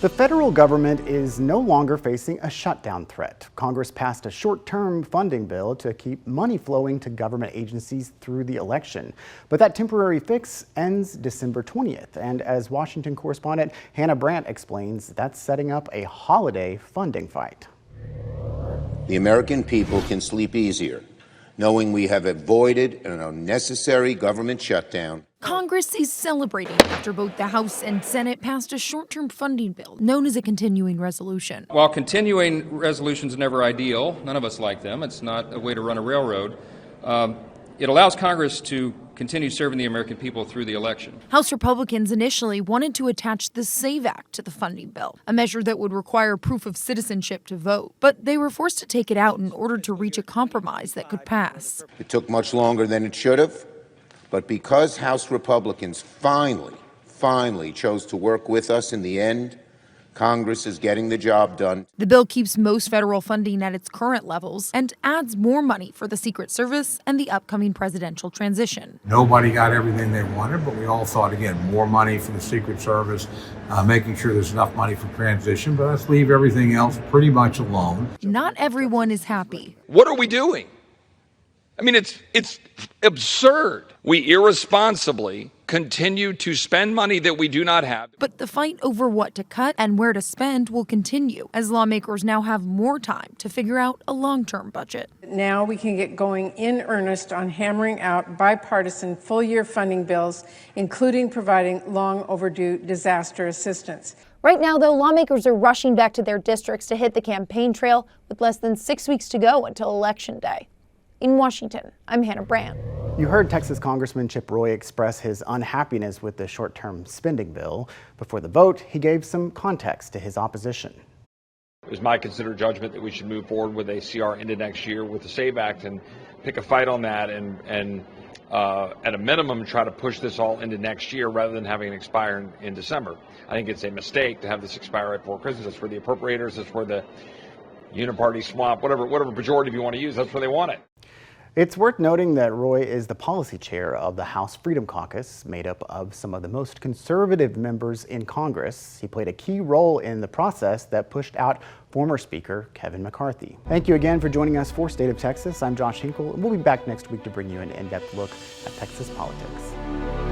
The federal government is no longer facing a shutdown threat. Congress passed a short-term funding bill to keep money flowing to government agencies through the election. But that temporary fix ends December 20th. And as Washington correspondent Hannah Brandt explains, that's setting up a holiday funding fight. The American people can sleep easier, knowing we have avoided an unnecessary government shutdown. Congress is celebrating after both the House and Senate passed a short-term funding bill known as a continuing resolution. While continuing resolutions are never ideal, none of us like them, it's not a way to run a railroad, it allows Congress to continue serving the American people through the election. House Republicans initially wanted to attach the SAVE Act to the funding bill, a measure that would require proof of citizenship to vote. But they were forced to take it out in order to reach a compromise that could pass. It took much longer than it should have, but because House Republicans finally chose to work with us in the end, Congress is getting the job done. The bill keeps most federal funding at its current levels and adds more money for the Secret Service and the upcoming presidential transition. Nobody got everything they wanted, but we all thought, again, more money for the Secret Service, making sure there's enough money for transition, but let's leave everything else pretty much alone. Not everyone is happy. What are we doing? I mean, it's absurd. We irresponsibly continue to spend money that we do not have. But the fight over what to cut and where to spend will continue as lawmakers now have more time to figure out a long-term budget. Now we can get going in earnest on hammering out bipartisan full-year funding bills, including providing long overdue disaster assistance. Right now, though, lawmakers are rushing back to their districts to hit the campaign trail with less than 6 weeks to go until Election Day. In Washington, I'm Hannah Brandt. You heard Texas Congressman Chip Roy express his unhappiness with the short-term spending bill. Before the vote, he gave some context to his opposition. It was my considered judgment that we should move forward with a CR into next year with the SAVE Act and pick a fight on that and at a minimum try to push this all into next year rather than having it expire in December. I think it's a mistake to have this expire right before Christmas. It's for the appropriators, it's for the uniparty swamp, whatever pejorative you want to use, that's where they want it. It's worth noting that Roy is the policy chair of the House Freedom Caucus, made up of some of the most conservative members in Congress. He played a key role in the process that pushed out former Speaker Kevin McCarthy. Thank you again for joining us for State of Texas. I'm Josh Hinkle, and we'll be back next week to bring you an in-depth look at Texas politics.